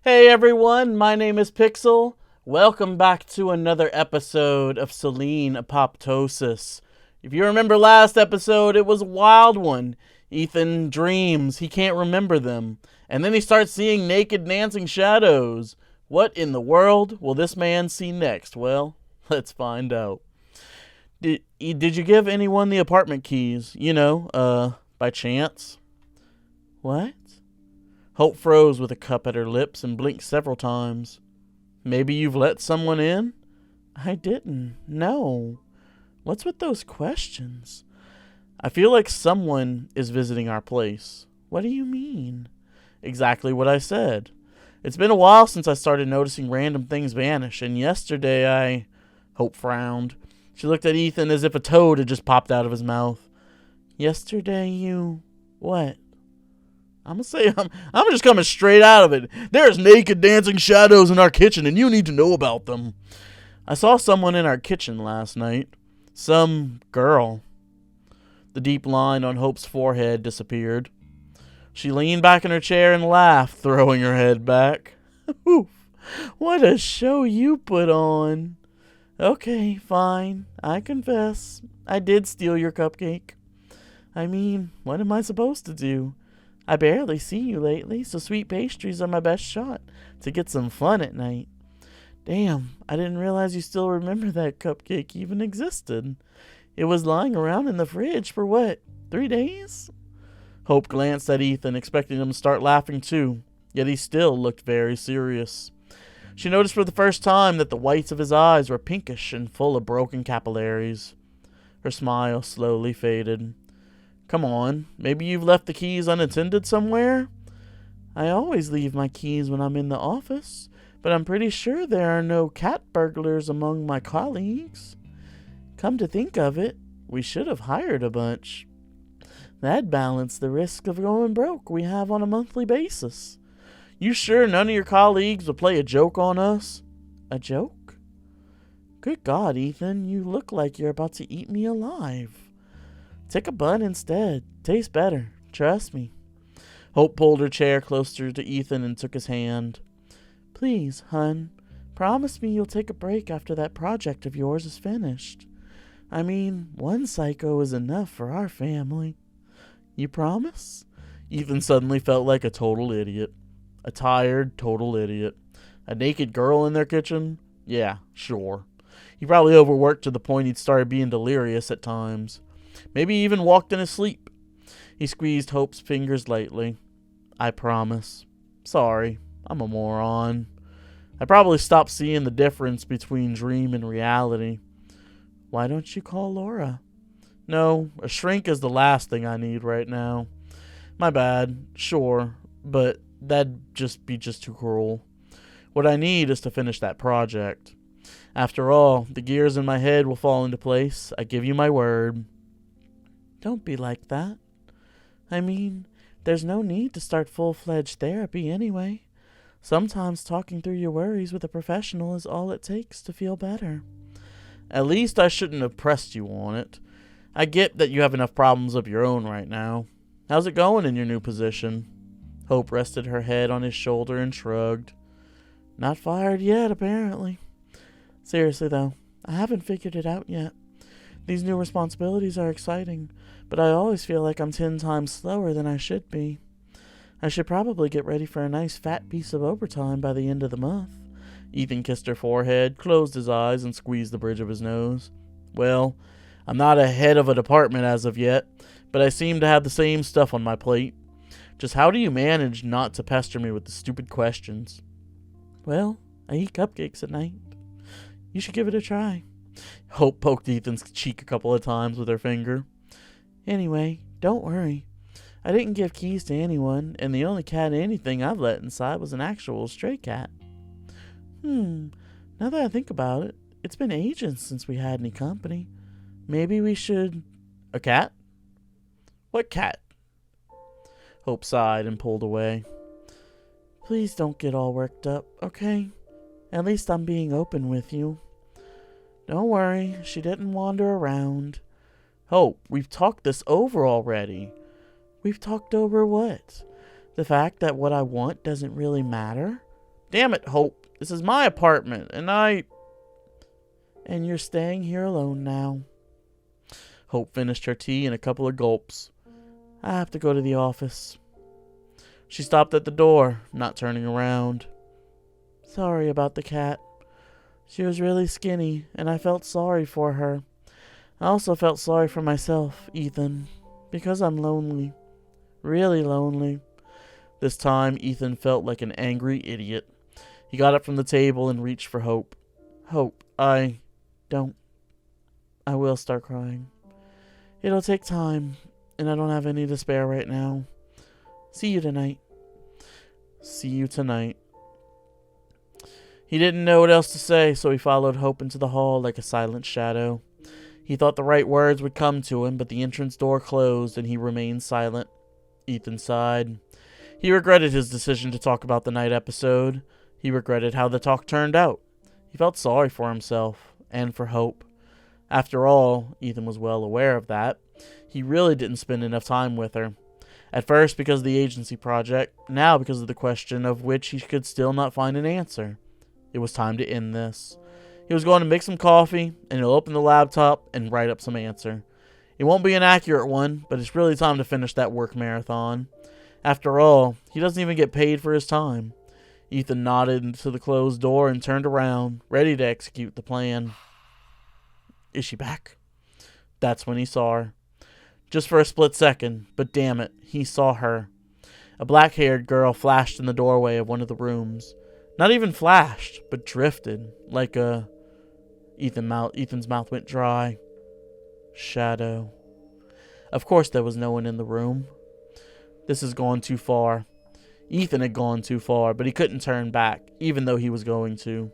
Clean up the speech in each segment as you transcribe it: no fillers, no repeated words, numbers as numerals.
Hey everyone, my name is Pixel. Welcome back to another episode of Selene Apoptosis. If you remember last episode, it was a wild one. Ethan dreams, he can't remember them. And then he starts seeing naked dancing shadows. What in the world will this man see next? Well, let's find out. Did you give anyone the apartment keys? By chance? What? Hope froze with a cup at her lips and blinked several times. Maybe you've let someone in? I didn't. No. What's with those questions? I feel like someone is visiting our place. What do you mean? Exactly what I said. It's been a while since I started noticing random things vanish, and yesterday Hope frowned. She looked at Ethan as if a toad had just popped out of his mouth. Yesterday you... what? I'm gonna say I'm just coming straight out of it. There's naked dancing shadows in our kitchen, and you need to know about them. I saw someone in our kitchen last night. Some girl. The deep line on Hope's forehead disappeared. She leaned back in her chair and laughed, throwing her head back. Oof, what a show you put on. Okay, fine. I confess. I did steal your cupcake. I mean, what am I supposed to do? I barely see you lately, so sweet pastries are my best shot to get some fun at night. Damn, I didn't realize you still remember that cupcake even existed. It was lying around in the fridge for what, 3 days? Hope glanced at Ethan, expecting him to start laughing too, yet he still looked very serious. She noticed for the first time that the whites of his eyes were pinkish and full of broken capillaries. Her smile slowly faded. Come on, maybe you've left the keys unattended somewhere? I always leave my keys when I'm in the office, but I'm pretty sure there are no cat burglars among my colleagues. Come to think of it, we should have hired a bunch. That'd balance the risk of going broke we have on a monthly basis. You sure none of your colleagues will play a joke on us? A joke? Good God, Ethan, you look like you're about to eat me alive. Take a bun instead. Tastes better. Trust me. Hope pulled her chair closer to Ethan and took his hand. Please, hun, promise me you'll take a break after that project of yours is finished. I mean, one psycho is enough for our family. You promise? Ethan suddenly felt like a total idiot. A tired, total idiot. A naked girl in their kitchen? Yeah, sure. He probably overworked to the point he'd started being delirious at times. Maybe he even walked in his sleep. He squeezed Hope's fingers lightly. I promise. Sorry, I'm a moron. I probably stopped seeing the difference between dream and reality. Why don't you call Laura? No, a shrink is the last thing I need right now. My bad, sure, but that'd just be too cruel. What I need is to finish that project. After all, the gears in my head will fall into place. I give you my word. Don't be like that. I mean, there's no need to start full-fledged therapy anyway. Sometimes talking through your worries with a professional is all it takes to feel better. At least I shouldn't have pressed you on it. I get that you have enough problems of your own right now. How's it going in your new position? Hope rested her head on his shoulder and shrugged. Not fired yet, apparently. Seriously, though, I haven't figured it out yet. These new responsibilities are exciting, but I always feel like I'm 10 times slower than I should be. I should probably get ready for a nice fat piece of overtime by the end of the month. Ethan kissed her forehead, closed his eyes, and squeezed the bridge of his nose. Well, I'm not a head of a department as of yet, but I seem to have the same stuff on my plate. Just how do you manage not to pester me with the stupid questions? Well, I eat cupcakes at night. You should give it a try. Hope poked Ethan's cheek a couple of times with her finger. Anyway, don't worry. I didn't give keys to anyone, and the only cat anything I've let inside was an actual stray cat. Now that I think about it, it's been ages since we had any company. Maybe we should... A cat? What cat? Hope sighed and pulled away. Please don't get all worked up, okay? At least I'm being open with you. Don't worry, she didn't wander around. Hope, we've talked this over already. We've talked over what? The fact that what I want doesn't really matter? Damn it, Hope. This is my apartment, And you're staying here alone now. Hope finished her tea in a couple of gulps. I have to go to the office. She stopped at the door, not turning around. Sorry about the cat. She was really skinny, and I felt sorry for her. I also felt sorry for myself, Ethan, because I'm lonely. Really lonely. This time, Ethan felt like an angry idiot. He got up from the table and reached for Hope. Hope, I will start crying. It'll take time, and I don't have any to spare right now. See you tonight. See you tonight. He didn't know what else to say, so he followed Hope into the hall like a silent shadow. He thought the right words would come to him, but the entrance door closed and he remained silent. Ethan sighed. He regretted his decision to talk about the night episode. He regretted how the talk turned out. He felt sorry for himself, and for Hope. After all, Ethan was well aware of that. He really didn't spend enough time with her. At first because of the agency project, now because of the question of which he could still not find an answer. It was time to end this. He was going to make some coffee, and he'll open the laptop and write up some answer. It won't be an accurate one, but it's really time to finish that work marathon. After all, he doesn't even get paid for his time. Ethan nodded into the closed door and turned around, ready to execute the plan. Is she back? That's when he saw her. Just for a split second, but damn it, he saw her. A black-haired girl flashed in the doorway of one of the rooms. Not even flashed, but drifted, like a... Ethan's mouth went dry. Shadow. Of course there was no one in the room. This has gone too far. Ethan had gone too far, but he couldn't turn back, even though he was going to.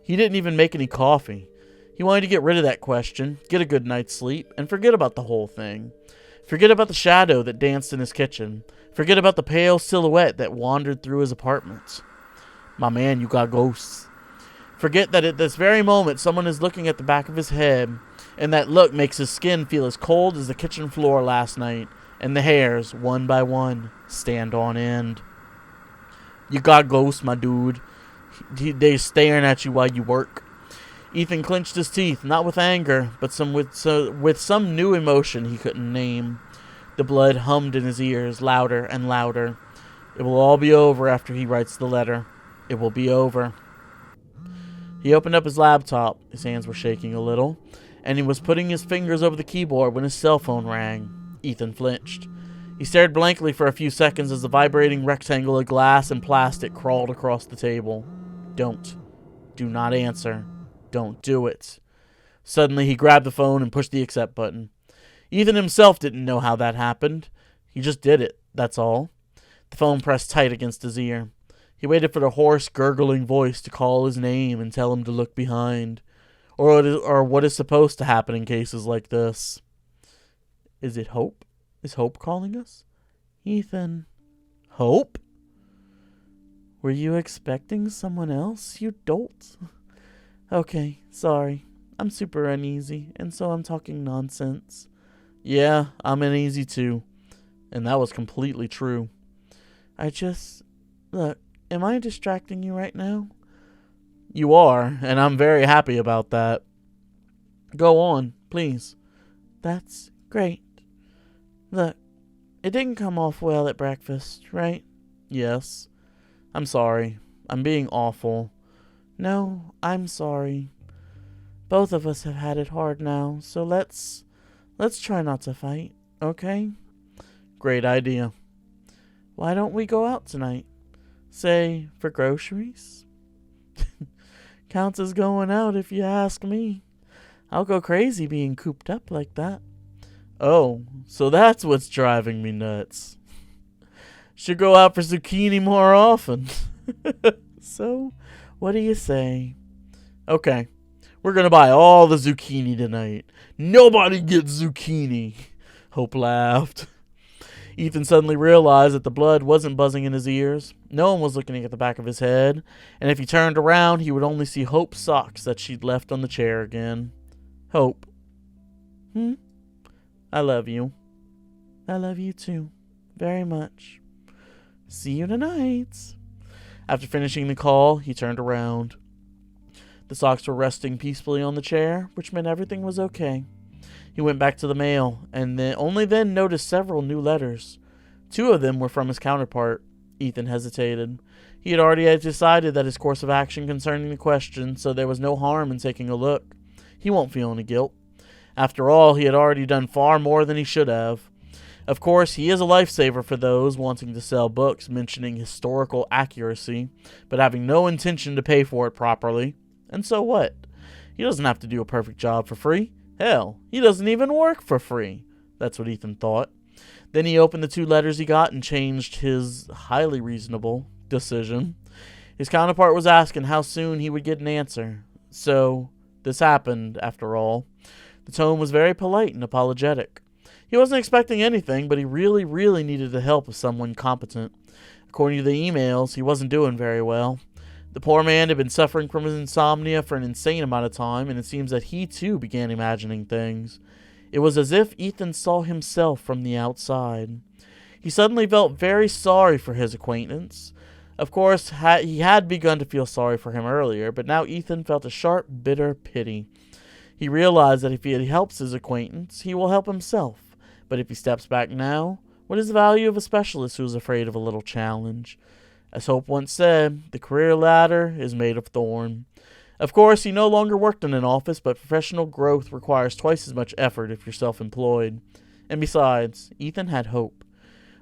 He didn't even make any coffee. He wanted to get rid of that question, get a good night's sleep, and forget about the whole thing. Forget about the shadow that danced in his kitchen. Forget about the pale silhouette that wandered through his apartment. My man, you got ghosts. Forget that at this very moment someone is looking at the back of his head, and that look makes his skin feel as cold as the kitchen floor last night, and the hairs, one by one, stand on end. You got ghosts, my dude. They're staring at you while you work. Ethan clenched his teeth, not with anger, but with some new emotion he couldn't name. The blood hummed in his ears, louder and louder. It will all be over after he writes the letter. It will be over. He opened up his laptop. His hands were shaking a little, and he was putting his fingers over the keyboard when his cell phone rang. Ethan flinched. He stared blankly for a few seconds as the vibrating rectangle of glass and plastic crawled across the table. Don't. Do not answer. Don't do it. Suddenly, he grabbed the phone and pushed the accept button. Ethan himself didn't know how that happened. He just did it, that's all. The phone pressed tight against his ear. He waited for the hoarse, gurgling voice to call his name and tell him to look behind. Or what is supposed to happen in cases like this. Is it Hope? Is Hope calling us? Ethan. Hope? Were you expecting someone else, you dolt? Okay, sorry. I'm super uneasy, and so I'm talking nonsense. Yeah, I'm uneasy too. And that was completely true. Look, am I distracting you right now? You are, and I'm very happy about that. Go on, please. That's great. Look, it didn't come off well at breakfast, right? Yes. I'm sorry. I'm being awful. No, I'm sorry. Both of us have had it hard now, so let's try not to fight, okay? Great idea. Why don't we go out tonight? Say, for groceries? Counts as going out if you ask me. I'll go crazy being cooped up like that. Oh, so that's what's driving me nuts. Should go out for zucchini more often. So, what do you say? Okay, we're gonna buy all the zucchini tonight. Nobody gets zucchini. Hope laughed. Ethan suddenly realized that the blood wasn't buzzing in his ears. No one was looking at the back of his head, and if he turned around, he would only see Hope's socks that she'd left on the chair again. Hope. I love you. I love you too. Very much. See you tonight. After finishing the call, he turned around. The socks were resting peacefully on the chair, which meant everything was okay. He went back to the mail, and only then noticed several new letters. 2 of them were from his counterpart. Ethan hesitated. He had already decided that his course of action concerning the question, so there was no harm in taking a look. He won't feel any guilt. After all, he had already done far more than he should have. Of course, he is a lifesaver for those wanting to sell books mentioning historical accuracy, but having no intention to pay for it properly. And so what? He doesn't have to do a perfect job for free. Hell, he doesn't even work for free. That's what Ethan thought. Then he opened the 2 letters he got and changed his highly reasonable decision. His counterpart was asking how soon he would get an answer. So, this happened, after all. The tone was very polite and apologetic. He wasn't expecting anything, but he really, really needed the help of someone competent. According to the emails, he wasn't doing very well. The poor man had been suffering from his insomnia for an insane amount of time, and it seems that he too began imagining things. It was as if Ethan saw himself from the outside. He suddenly felt very sorry for his acquaintance. Of course, he had begun to feel sorry for him earlier, but now Ethan felt a sharp, bitter pity. He realized that if he helps his acquaintance, he will help himself. But if he steps back now, what is the value of a specialist who is afraid of a little challenge? As Hope once said, the career ladder is made of thorn. Of course, he no longer worked in an office, but professional growth requires twice as much effort if you're self-employed. And besides, Ethan had Hope.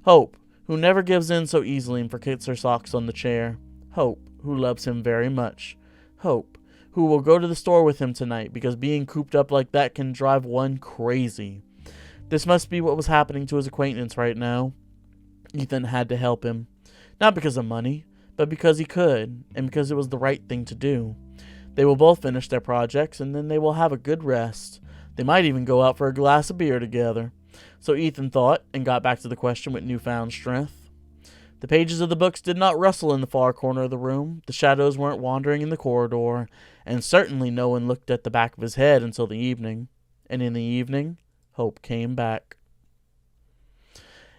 Hope, who never gives in so easily and forgets her socks on the chair. Hope, who loves him very much. Hope, who will go to the store with him tonight, because being cooped up like that can drive one crazy. This must be what was happening to his acquaintance right now. Ethan had to help him. Not because of money, but because he could, and because it was the right thing to do. They will both finish their projects, and then they will have a good rest. They might even go out for a glass of beer together. So Ethan thought, and got back to the question with newfound strength. The pages of the books did not rustle in the far corner of the room. The shadows weren't wandering in the corridor, and certainly no one looked at the back of his head until the evening. And in the evening, Hope came back.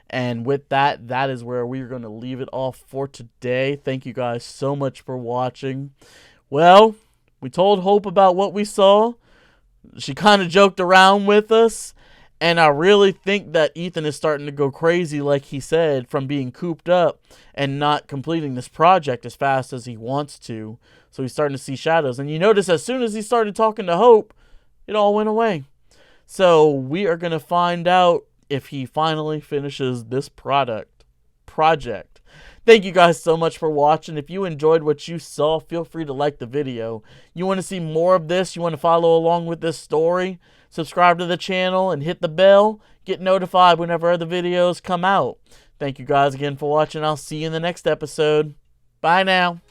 And with that, that is where we're going to leave it off for today. Thank you guys so much for watching. Well, we told Hope about what we saw. She kind of joked around with us. And I really think that Ethan is starting to go crazy, like he said, from being cooped up and not completing this project as fast as he wants to. So he's starting to see shadows. And you notice as soon as he started talking to Hope, it all went away. So we are going to find out if he finally finishes this project. Thank you guys so much for watching. If you enjoyed what you saw, feel free to like the video. You want to see more of this? You want to follow along with this story? Subscribe to the channel and hit the bell. Get notified whenever other videos come out. Thank you guys again for watching. I'll see you in the next episode. Bye now.